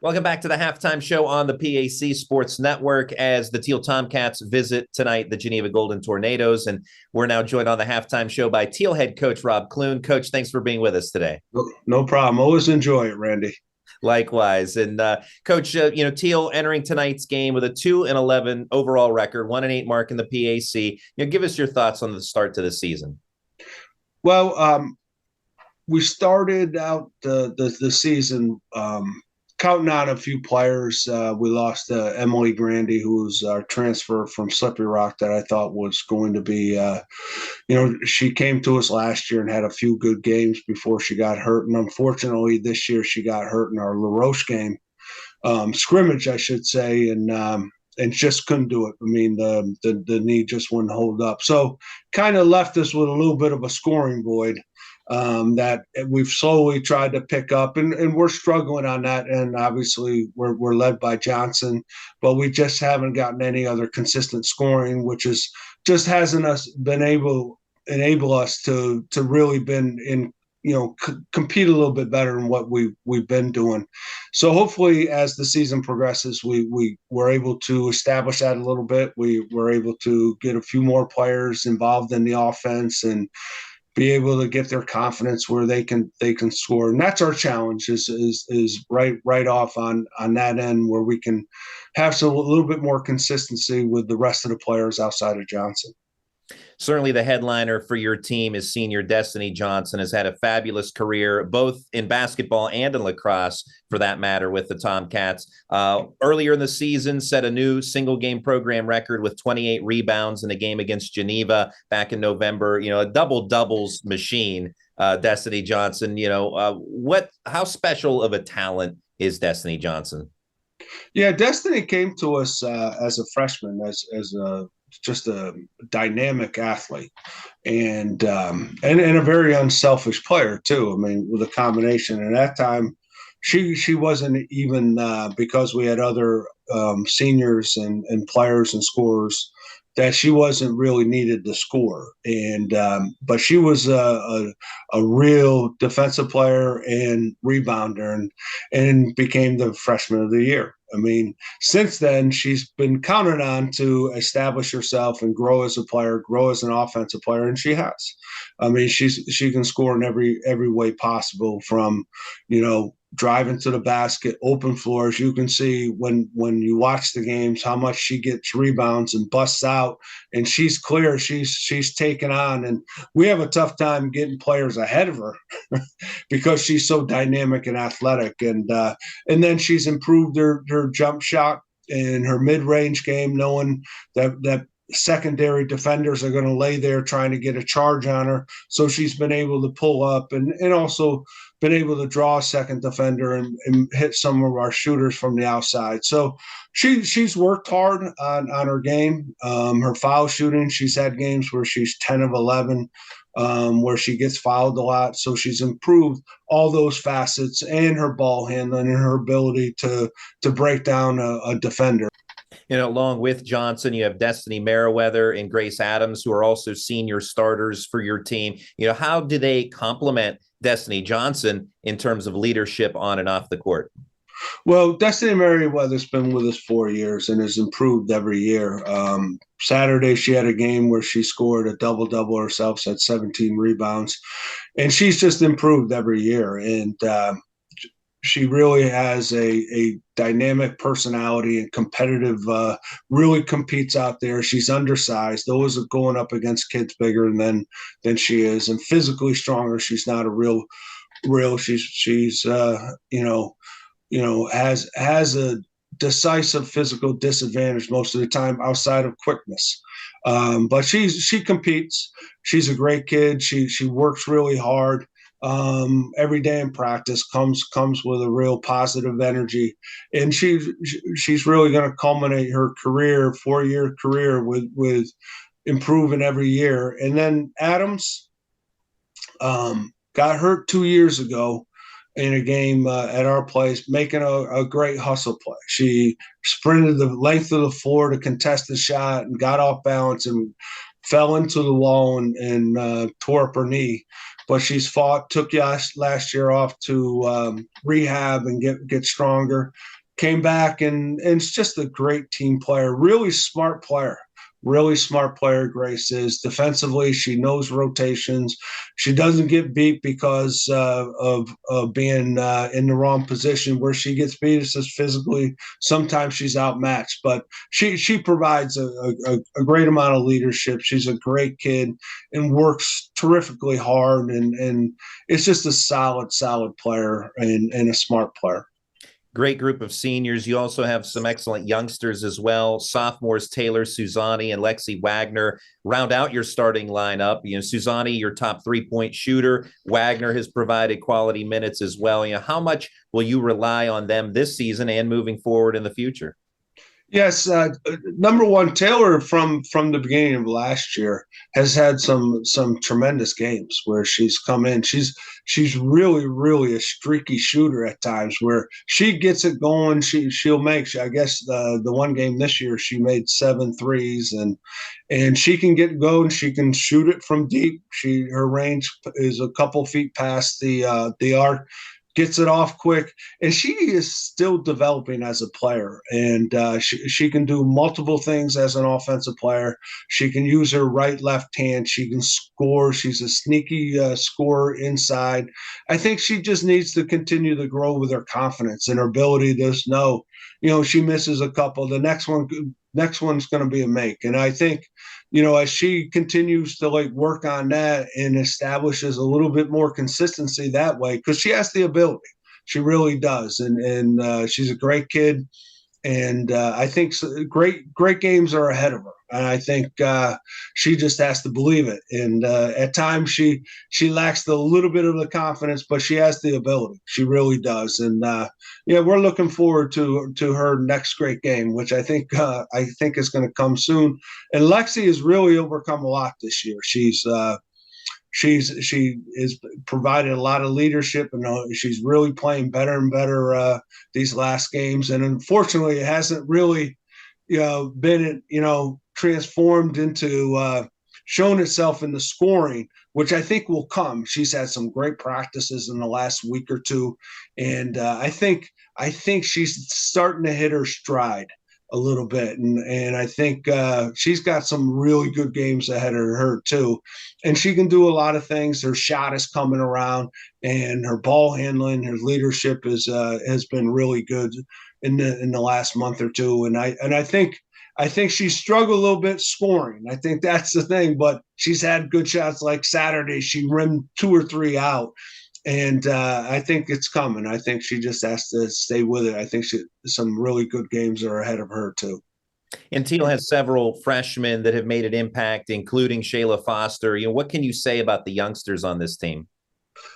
Welcome back to the halftime show on the PAC Sports Network as the Thiel Tomcats visit tonight the Geneva Golden Tornadoes. And we're now joined on the halftime show by Thiel head coach Rob Clune. Coach, thanks for being with us today. No problem. Always enjoy it, Randy. Likewise. And Coach, Thiel entering tonight's game with a 2-11 overall record, 1-8 mark in the PAC. Give us your thoughts on the start to the season. Well, we started out the season counting on a few players. We lost Emily Grandy, who was our transfer from Slippery Rock that I thought was going to be, she came to us last year and had a few good games before she got hurt. And unfortunately, this year she got hurt in our LaRoche game, scrimmage, I should say, and just couldn't do it. I mean, the knee just wouldn't hold up. So kind of left us with a little bit of a scoring void. That we've slowly tried to pick up, and we're struggling on that. And obviously, we're led by Johnson, but we just haven't gotten any other consistent scoring, which is just hasn't been able enable us to really been in compete a little bit better than what we've been doing. So hopefully, as the season progresses, we were able to establish that a little bit. We were able to get a few more players involved in the offense and be able to get their confidence where they can score. And that's our challenge is right off on that end where we can have a little bit more consistency with the rest of the players outside of Johnson. Certainly the headliner for your team is senior Destiny Johnson, has had a fabulous career, both in basketball and in lacrosse, for that matter, with the Tomcats. Earlier in the season, set a new single-game program record with 28 rebounds in a game against Geneva back in November. A double-doubles machine, Destiny Johnson. How special of a talent is Destiny Johnson? Yeah, Destiny came to us as a freshman, as just a dynamic athlete and a very unselfish player too. I mean, with a combination. And at that time, she wasn't even because we had other seniors and players and scorers that she wasn't really needed to score. And but she was a real defensive player and rebounder and became the freshman of the year. I mean, since then, she's been counted on to establish herself and grow as a player, grow as an offensive player, and she has. I mean, she can score in every way possible from, driving to the basket, open floors. You can see when you watch the games how much she gets rebounds and busts out, and she's clear. She's taken on, and we have a tough time getting players ahead of her because she's so dynamic and athletic. And then she's improved her jump shot and her mid-range game, knowing that secondary defenders are going to lay there trying to get a charge on her. So she's been able to pull up and also been able to draw a second defender and hit some of our shooters from the outside. So she's worked hard on her game. Her foul shooting, she's had games where she's 10 of 11, where she gets fouled a lot. So she's improved all those facets and her ball handling and her ability to break down a defender. Along with Johnson, you have Destiny Merriweather and Grace Adams, who are also senior starters for your team. How do they complement Destiny Johnson in terms of leadership on and off the court? Well, Destiny Merriweather's been with us 4 years and has improved every year. Saturday, she had a game where she scored a double-double herself, had 17 rebounds, and she's just improved every year. And she really has a dynamic personality and competitive, really competes out there. She's undersized, always going up against kids bigger than she is, and physically stronger. She's not a real, she's has a decisive physical disadvantage most of the time outside of quickness. But she competes. She's a great kid. She works really hard. Every day in practice comes with a real positive energy, and she's really going to culminate her career, 4-year career, with improving every year. And then Adams got hurt 2 years ago in a game at our place, making a great hustle play. She sprinted the length of the floor to contest the shot and got off balance and fell into the wall and tore up her knee. but she's fought. Took last year off to rehab and get stronger. Came back and it's just a great team player. Really smart player. Really smart player, Grace is. Defensively, she knows rotations. She doesn't get beat because of being in the wrong position. Where she gets beat is just physically. Sometimes she's outmatched, but she provides a great amount of leadership. She's a great kid and works terrifically hard, and it's just a solid player and a smart player. Great group of seniors. You also have some excellent youngsters as well. Sophomores Taylor Suzani and Lexi Wagner round out your starting lineup. Suzani, your top 3-point shooter. Wagner has provided quality minutes as well. How much will you rely on them this season and moving forward in the future? Yes, number one, Taylor from the beginning of last year has had some tremendous games where she's come in. She's really a streaky shooter at times where she gets it going. She'll make. I guess the one game this year she made 7 threes and she can get going. She can shoot it from deep. Her range is a couple feet past the arc. Gets it off quick, and she is still developing as a player. And she can do multiple things as an offensive player. She can use her right, left hand. She can score. She's a sneaky scorer inside. I think she just needs to continue to grow with her confidence and her ability to just know, she misses a couple. The next one's going to be a make. And I think, as she continues to work on that and establishes a little bit more consistency that way, because she has the ability, she really does, and she's a great kid, and I think great games are ahead of her. And I think she just has to believe it. And at times she lacks a little bit of the confidence, but she has the ability. She really does. And we're looking forward to her next great game, which I think is going to come soon. And Lexi has really overcome a lot this year. She has provided a lot of leadership, and she's really playing better and better these last games. And unfortunately, it hasn't really been transformed into shown itself in the scoring, which I think will come. She's had some great practices in the last week or two, and I think she's starting to hit her stride a little bit, and I think she's got some really good games ahead of her too, and she can do a lot of things. Her shot is coming around, and her ball handling, her leadership has been really good in the last month or two, and I think she struggled a little bit scoring. I think that's the thing, but she's had good shots. Like Saturday, she rimmed 2 or 3 out. And I think it's coming. I think she just has to stay with it. I think some really good games are ahead of her too. And Thiel has several freshmen that have made an impact, including Shayla Foster. What can you say about the youngsters on this team?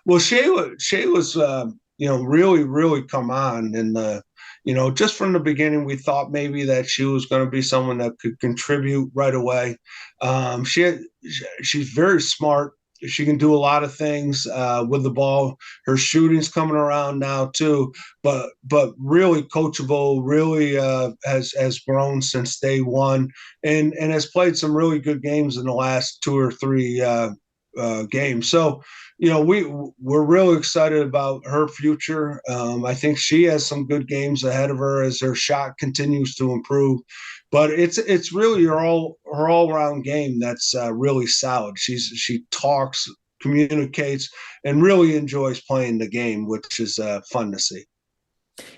Well, Shayla's really come on, and just from the beginning, we thought maybe that she was going to be someone that could contribute right away. She's very smart. She can do a lot of things with the ball. Her shooting's coming around now too, but really coachable. Really has grown since day one, and has played some really good games in the last 2 or 3 games. So we're really excited about her future. I think she has some good games ahead of her as her shot continues to improve. But it's really her all around game that's really solid. She talks, communicates, and really enjoys playing the game, which is fun to see.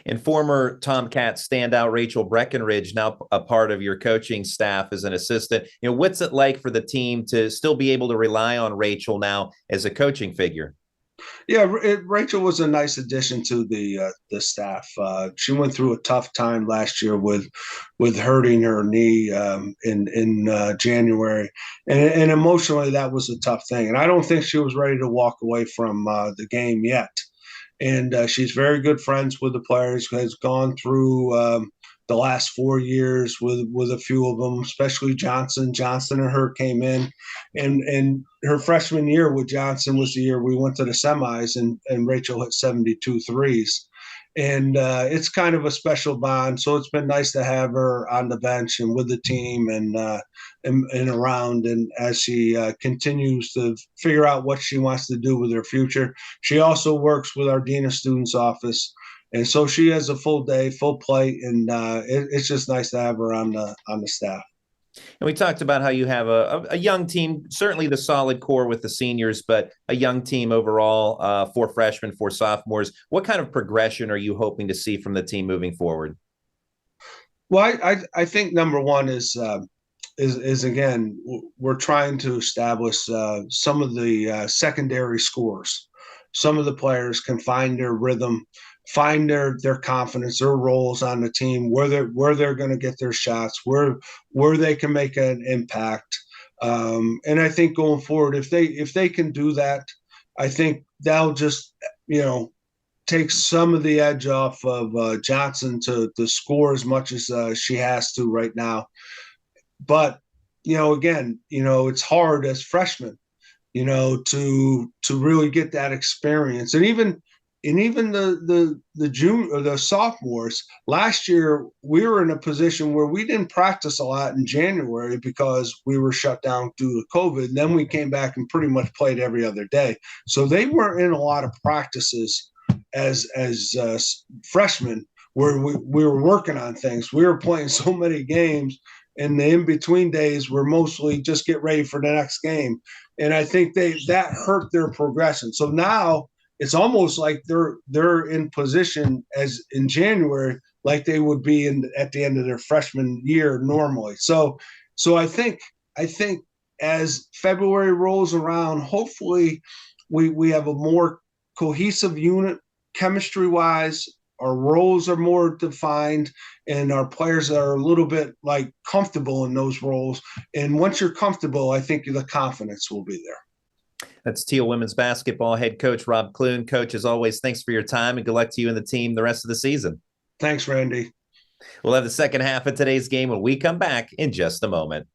And former Tomcats standout Rachel Breckenridge, now a part of your coaching staff as an assistant. What's it like for the team to still be able to rely on Rachel now as a coaching figure? Yeah, Rachel was a nice addition to the staff. She went through a tough time last year with hurting her knee in January, and emotionally that was a tough thing. And I don't think she was ready to walk away from the game yet. And she's very good friends with the players. Has gone through the last 4 years with a few of them, especially Johnson. Johnson and her came in, and her freshman year with Johnson was the year we went to the semis, and Rachel hit 72 threes. and it's kind of a special bond. So it's been nice to have her on the bench and with the team and around. And as she continues to figure out what she wants to do with her future, she also works with our dean of students office. And so she has a full day, full plate, and it's just nice to have her on the staff. And we talked about how you have a young team, certainly the solid core with the seniors, but a young team overall, 4 freshmen, 4 sophomores. What kind of progression are you hoping to see from the team moving forward? Well, I think number one is again, we're trying to establish some of the secondary scores. Some of the players can find their rhythm, find their confidence, their roles on the team, where they're going to get their shots, where they can make an impact. And I think going forward, if they can do that, I think that'll just take some of the edge off of Johnson to score as much as she has to right now. But again, it's hard as freshmen, to really get that experience, and even the junior or the sophomores. Last year, we were in a position where we didn't practice a lot in January because we were shut down due to COVID. And then we came back and pretty much played every other day, so they weren't in a lot of practices as freshmen where we were working on things. We were playing so many games, and the in between days were mostly just get ready for the next game. And I think that hurt their progression. So now it's almost like they're in position as in January, like they would be at the end of their freshman year normally. So I think as February rolls around, hopefully we have a more cohesive unit chemistry wise. Our roles are more defined, and our players are a little bit like comfortable in those roles. And once you're comfortable, I think the confidence will be there. That's Thiel women's basketball head coach Rob Clune. Coach, as always, thanks for your time, and good luck to you and the team the rest of the season. Thanks, Randy. We'll have the second half of today's game when we come back in just a moment.